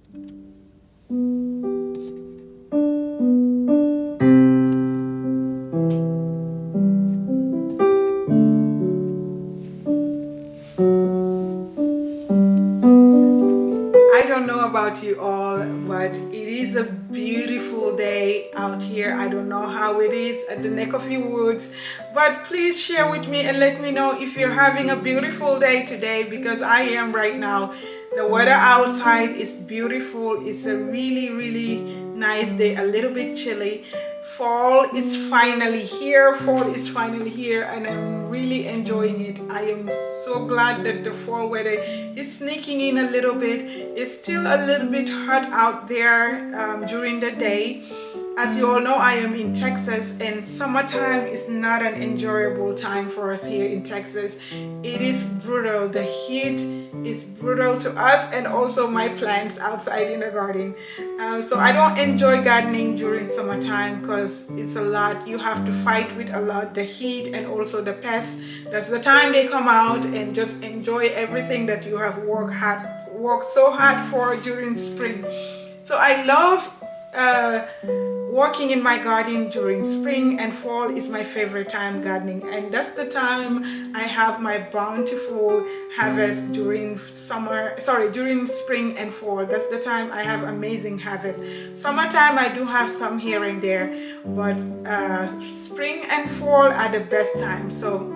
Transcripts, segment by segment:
I don't know about you all, but it is a beautiful day out here. I don't know how it is at the neck of your woods, but please share with me and let me know if you're having a beautiful day today, because I am right now. The weather outside is beautiful. It's a really, really nice day, a little bit chilly. Fall is finally here. Fall is finally here, and I'm really enjoying it. I am so glad that the fall weather is sneaking in a little bit. It's still a little bit hot out there during the day. As you all know, I am in Texas, and summertime is not an enjoyable time for us here in Texas. It is brutal. The heat is brutal to us and also my plants outside in the garden. So I don't enjoy gardening during summertime because it's a lot. You have to fight with a lot, the heat and also the pests. That's the time they come out and just enjoy everything that you have worked so hard for during spring. So I love working in my garden during spring, and fall is my favorite time gardening, and that's the time I have my bountiful harvest during during spring and fall. That's the time I have amazing harvest. Summertime I do have some here and there, but spring and fall are the best time. So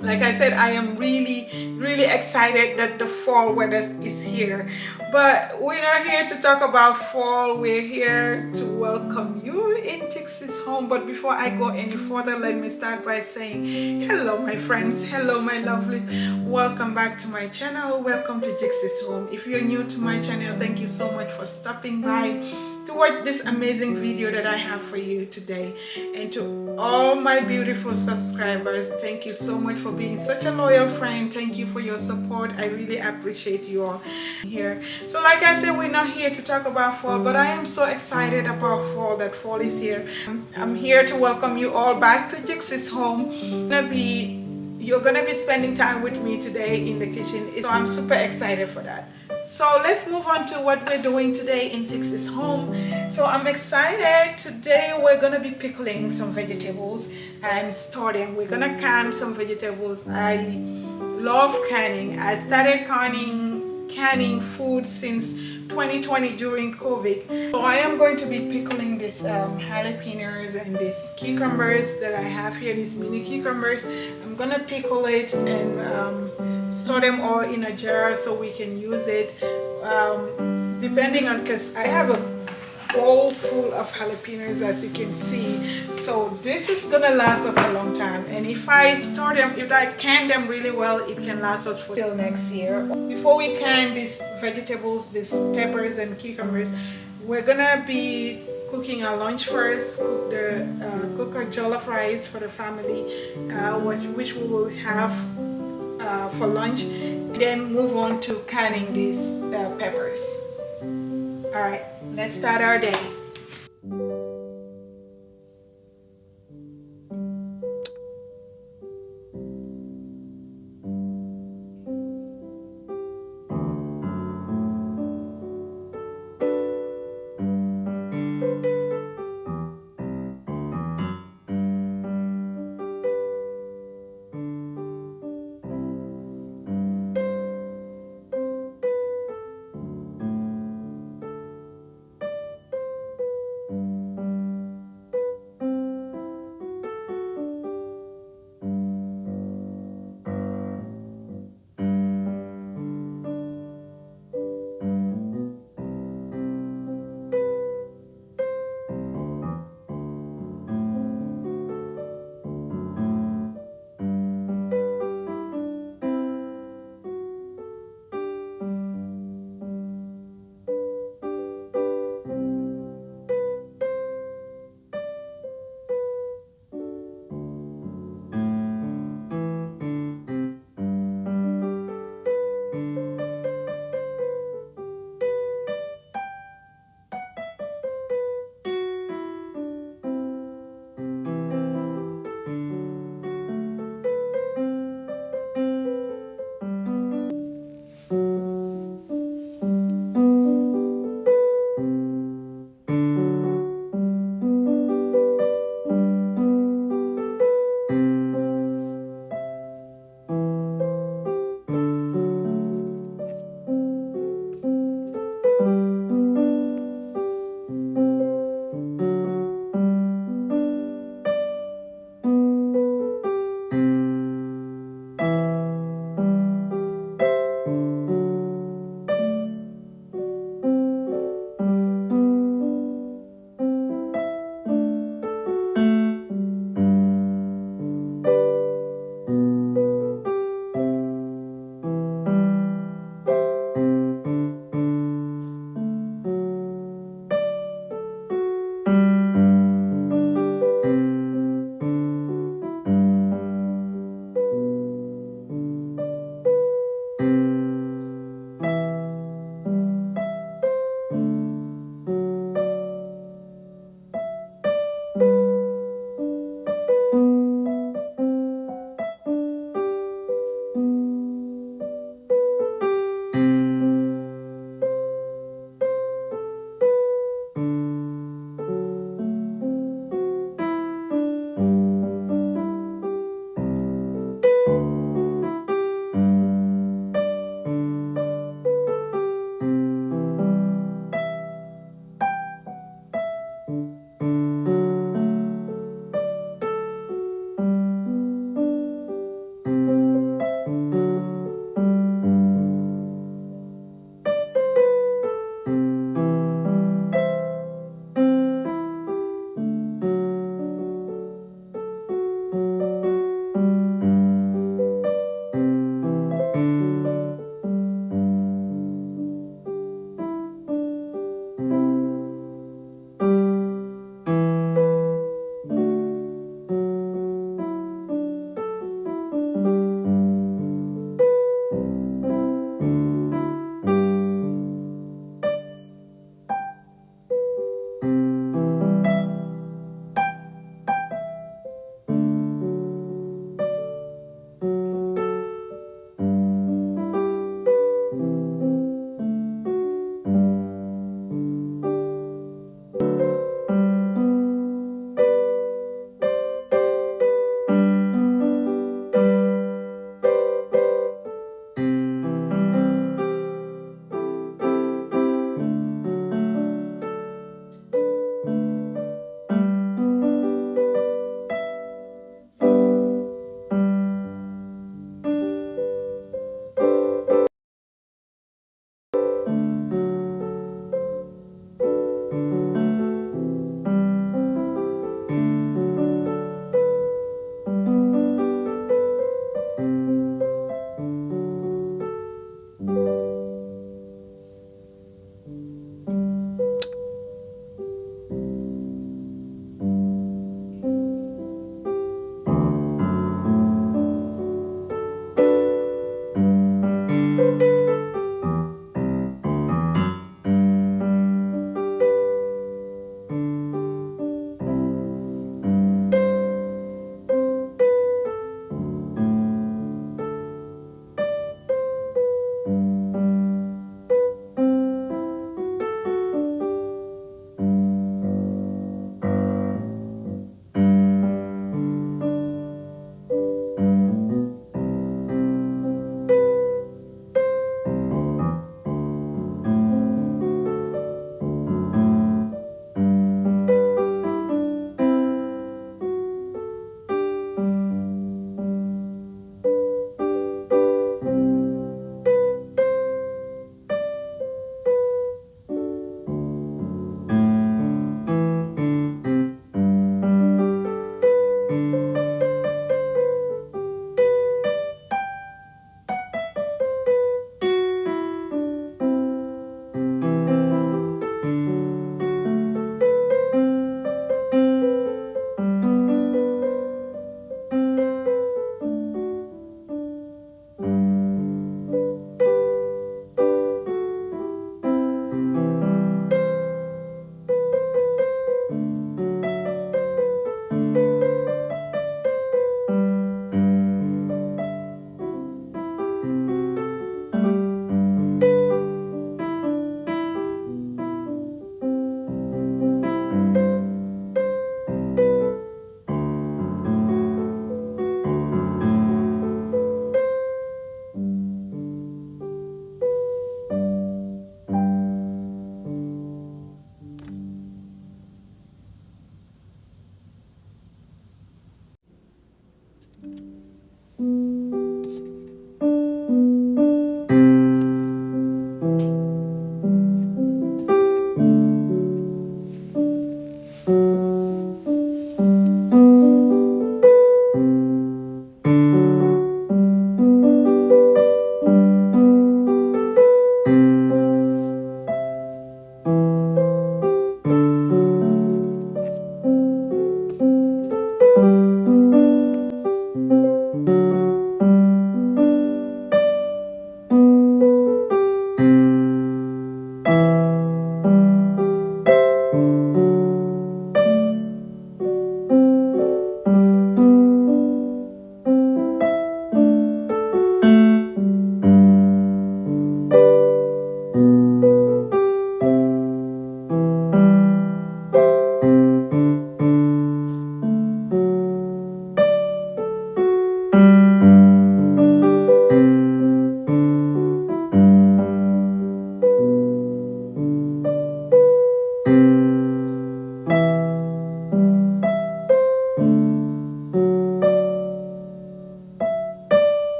like I said, I am really, really excited that the fall weather is here. But we're not here to talk about fall. We're here to welcome you in Jixie's home. But before I go any further, let me start by saying hello, my friends. Hello, my lovely. Welcome back to my channel. Welcome to Jixie's home. If you're new to my channel, thank you so much for stopping by to watch this amazing video that I have for you today. And to all my beautiful subscribers, thank you so much for being such a loyal friend. Thank you for your support. I really appreciate you all here. So like I said, we're not here to talk about fall, but I am so excited about fall, that fall is here. I'm here to welcome you all back to Jixie's home. You're gonna be spending time with me today in the kitchen, so I'm super excited for that. So let's move on to what we're doing today in Jixie's home. So I'm excited. Today we're gonna be pickling some vegetables and store them. We're gonna can some vegetables. I love canning. I started canning food since 2020 during COVID. So I am going to be pickling these jalapenos and these cucumbers that I have here, these mini cucumbers. I'm gonna pickle it and store them all in a jar so we can use it depending on, because I have a bowl full of jalapenos, as you can see. So this is gonna last us a long time, and if I can them really well, it can last us for till next year. Before we can these vegetables, these peppers and cucumbers, we're gonna be cooking our lunch first. Cook our jollof rice for the family, which we will have for lunch, then move on to canning these peppers. All right, let's start our day.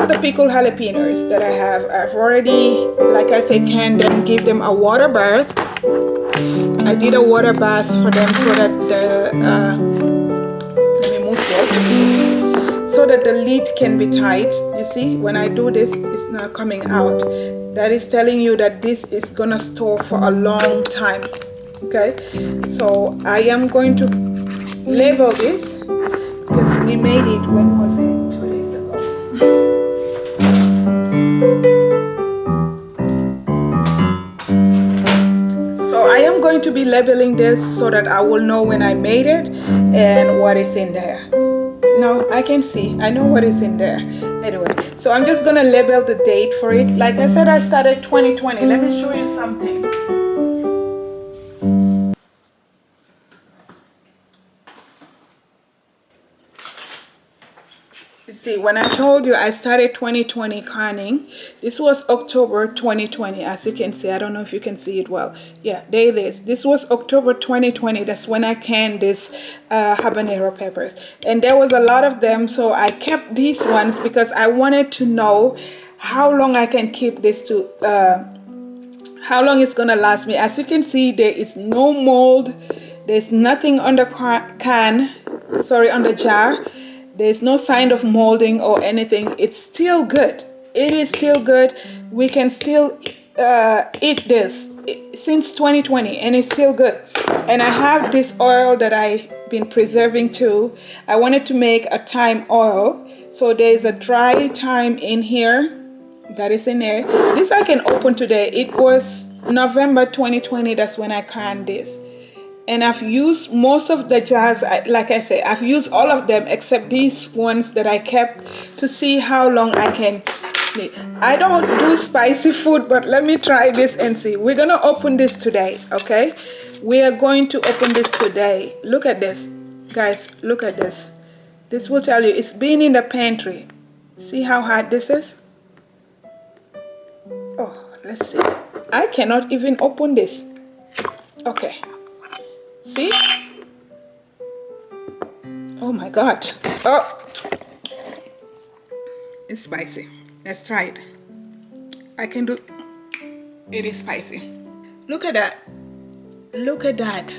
is the pickled jalapenos that I have. I've already, like I said, canned them, give them a water bath. I did a water bath for them so that the let me move this, so that the lid can be tight. You see, when I do this, it's not coming out. That is telling you that this is gonna store for a long time. Okay, so I am going to label this because we made it, when was it? 2 days ago. So I am going to be labeling this so that I will know when I made it and what is in there. Now I can see, I know what is in there. Anyway, so I'm just gonna label the date for it. Like I said, I started 2020. Let me show you something. See, when I told you I started 2020 canning, this was October 2020. As you can see, I don't know if you can see it well. Yeah, there it is. This was October 2020. That's when I canned this habanero peppers, and there was a lot of them, so I kept these ones because I wanted to know how long I can keep this to how long it's gonna last me. As you can see, there is no mold, there's nothing on the on the jar. There's no sign of molding or anything. It's still good. It is still good. We can still eat this since 2020, and it's still good. And I have this oil that I've been preserving too. I wanted to make a thyme oil. So there's a dry thyme in here. That is in there. This I can open today. It was November 2020. That's when I canned this. And I've used most of the jars, like I said, I've used all of them except these ones that I kept to see how long I can. I don't do spicy food, but let me try this and see. We're gonna open this today, okay? We are going to open this today. Look at this, guys, look at this. This will tell you, it's been in the pantry. See how hard this is? Oh, let's see. I cannot even open this. Okay. See? Oh my God. Oh, it's spicy. Let's try it. I can do. It is spicy. Look at that. Look at that.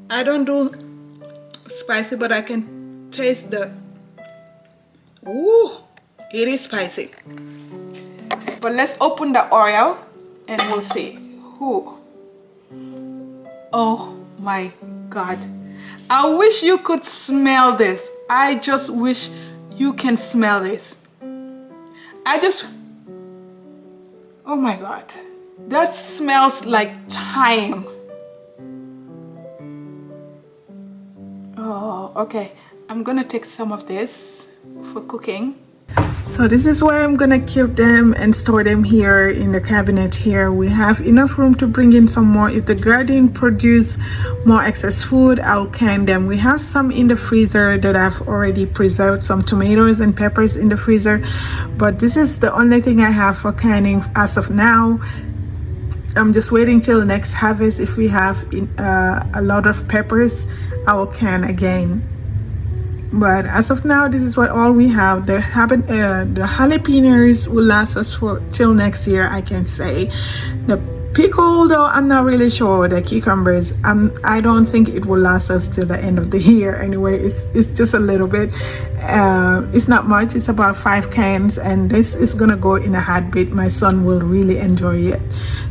I don't do spicy, but I can taste the. Ooh, it is spicy. But let's open the oil and we'll see. Ooh. Oh my God. I wish you could smell this. I just wish you can smell this. Oh my God. That smells like thyme. Oh, okay. I'm gonna take some of this for cooking. So this is where I'm gonna keep them and store them here in the cabinet here. We have enough room to bring in some more. If the garden produce more excess food, I'll can them. We have some in the freezer that I've already preserved, some tomatoes and peppers in the freezer, but this is the only thing I have for canning as of now. I'm just waiting till next harvest. If we have a lot of peppers, I will can again. But as of now, this is what all we have. The jalapenos will last us for till next year, I can say. The pickle, though, I'm not really sure. The cucumbers, I don't think it will last us till the end of the year. Anyway, it's just a little bit. It's not much. It's about 5 cans, and this is gonna go in a heartbeat. My son will really enjoy it.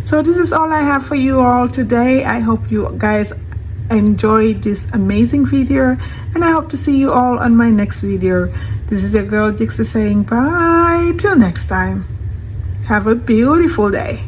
So this is all I have for you all today. I hope you guys enjoyed this amazing video, and I hope to see you all on my next video. This is your girl Dixie saying bye till next time. Have a beautiful day.